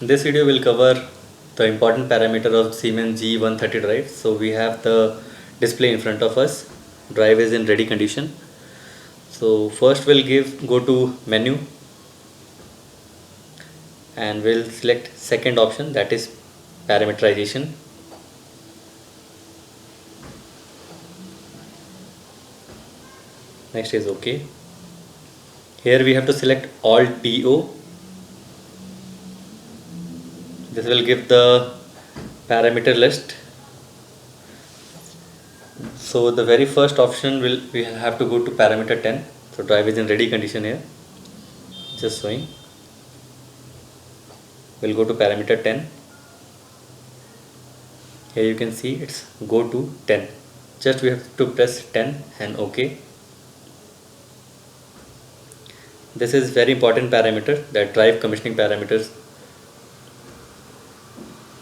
In this video we'll cover the important parameter of Siemens G130 drive. So we have the display in front of us. Drive is in ready condition. So first we'll go to menu and we'll select second option, that is parameterization. Next is OK. Here we have to select Alt PO. This will give the parameter list. So the very first option we have to go to parameter 10. So drive is in ready condition here, just showing. We'll go to parameter 10. Here you can see it's go to 10. Just we have to press 10 and OK. This is very important parameter, that drive commissioning parameters.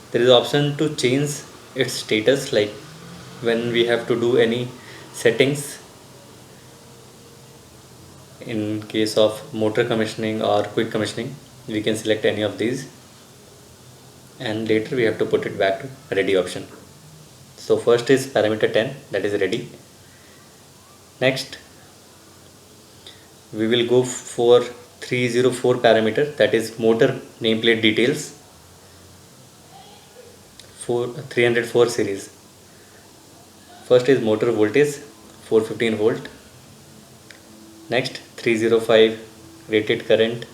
There is option to change its status, like when we have to do any settings in case of motor commissioning or quick commissioning, we can select any of these and later we have to put it back to ready option. So first is parameter 10, that is ready. Next we will go for 304 parameter, that is motor nameplate details, 304 series. First is motor voltage 415 volt. Next 305 rated current,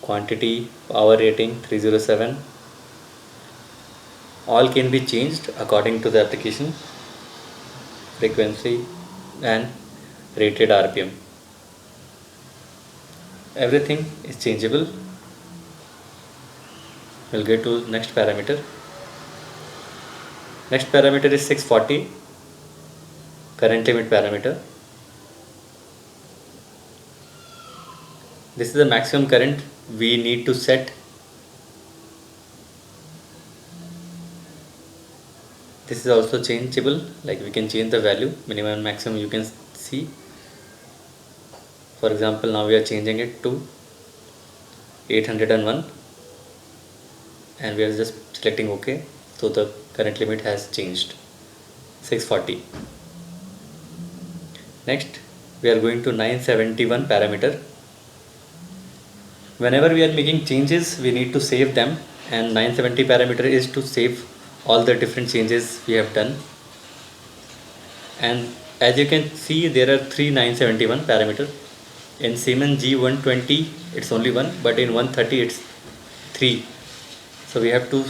quantity, power rating 307. All can be changed according to the application, frequency and rated RPM. Everything is changeable. We'll get to next parameter. Next parameter is 640, current limit parameter. This is the maximum current we need to set. This is also changeable, like we can change the value, minimum and maximum you can see. For example, now we are changing it to 801 and we are just selecting OK. So the current limit has changed, 640. Next we are going to 971 parameter. Whenever we are making changes we need to save them, and 970 parameter is to save all the different changes we have done. And as you can see, there are three 971 parameter. In Siemens G120 it's only one, but in 130 it's 3. So we have to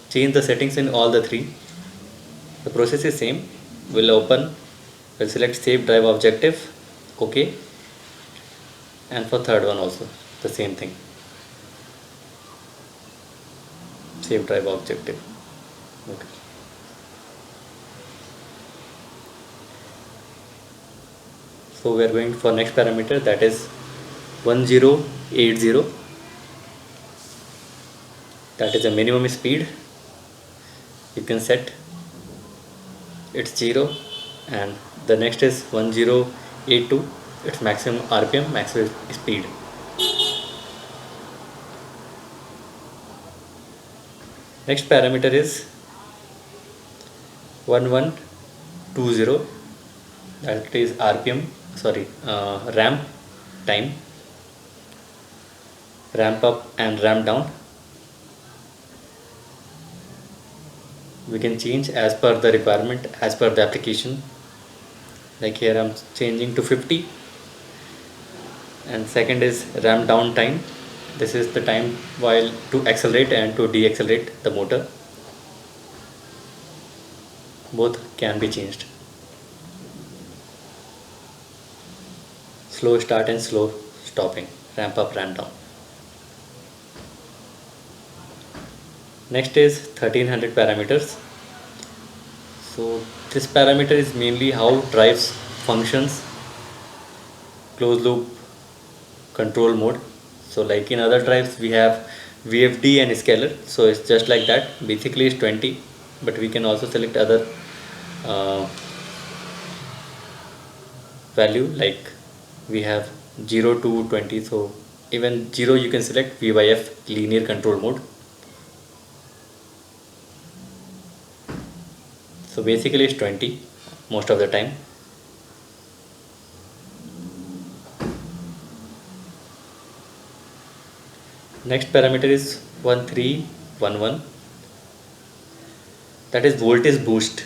change the settings in all the 3. The process is same. We'll select save drive objective, OK, and for third one also the same thing, save drive objective, OK. So we are going for next parameter, that is 1080. That is the minimum speed. You can set it's 0, and the next is 1082, it's maximum RPM, maximum speed. Next parameter is 1120, that is ramp time, ramp up and ramp down. We can change as per the requirement, as per the application. Like here I'm changing to 50. And second is ramp down time. This is the time while to accelerate and to deaccelerate the motor. Both can be changed. Slow start and slow stopping, ramp up, ramp down. Next is 1300 parameters. So this parameter is mainly how drives functions, closed loop control mode. So like in other drives we have VFD and scalar, so it's just like that. Basically it's 20, but we can also select other value, like we have 0 to 20, so Even 0 you can select VYF linear control mode. So basically it's 20 most of the time. Next parameter is 1311, that is voltage boost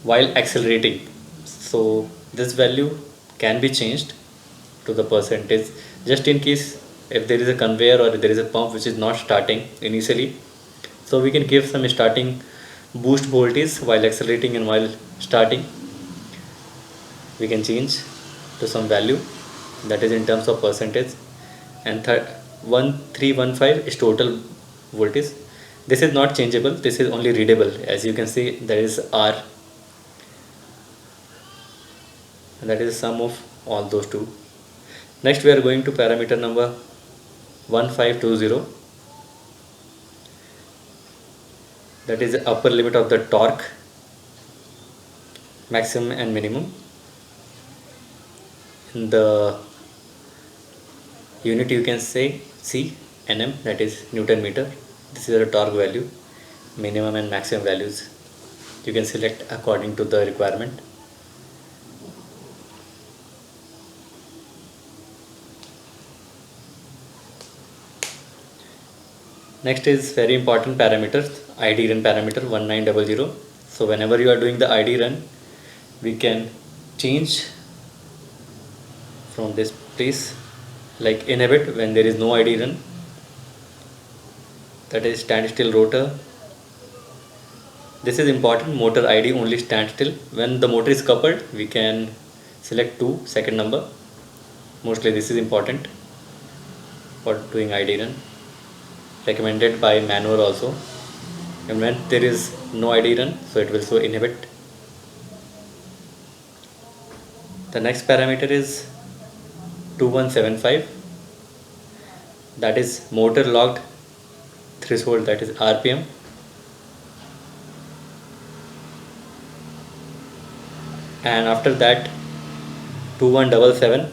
while accelerating. So this value can be changed to the percentage just in case if there is a conveyor or if there is a pump which is not starting initially. So we can give some starting boost voltage while accelerating, and while starting we can change to some value that is in terms of percentage. And 1315 is total voltage. This is not changeable, this is only readable. As you can see, there is R, and that is the sum of all those two. Next we are going to parameter number 1520, that is the upper limit of the torque, maximum and minimum. In the unit you can say C, Nm, that is Newton meter. This is the torque value, minimum and maximum values you can select according to the requirement. Next is very important parameters, ID run parameter 1900. So whenever you are doing the ID run, we can change from this place, like inhibit when there is no ID run, that is standstill rotor. This is important, motor ID only standstill. When the motor is coupled, we can select 2 second number. Mostly this is important for doing ID run, recommended by manual also. And when there is no ID run, so it will show inhibit. The next parameter is 2175, that is motor locked threshold, that is RPM. And after that 2177,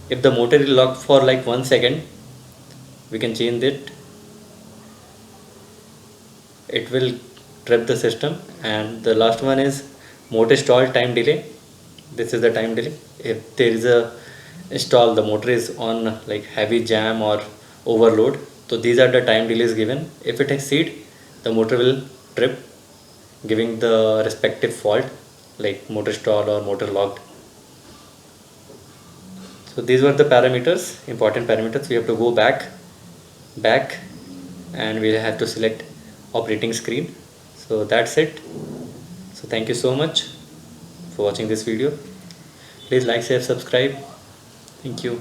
if the motor is locked for like 1 second, we can change it, it will trip the system. And the last one is motor stall time delay. This is the time delay if there is a stall, the motor is on like heavy jam or overload. So these are the time delays given. If it exceed, the motor will trip, giving the respective fault like motor stall or motor locked. So these were the parameters, important parameters. We have to go back and we have to select operating screen. So that's it. So thank you so much for watching this video. Please like, share, subscribe. Thank you.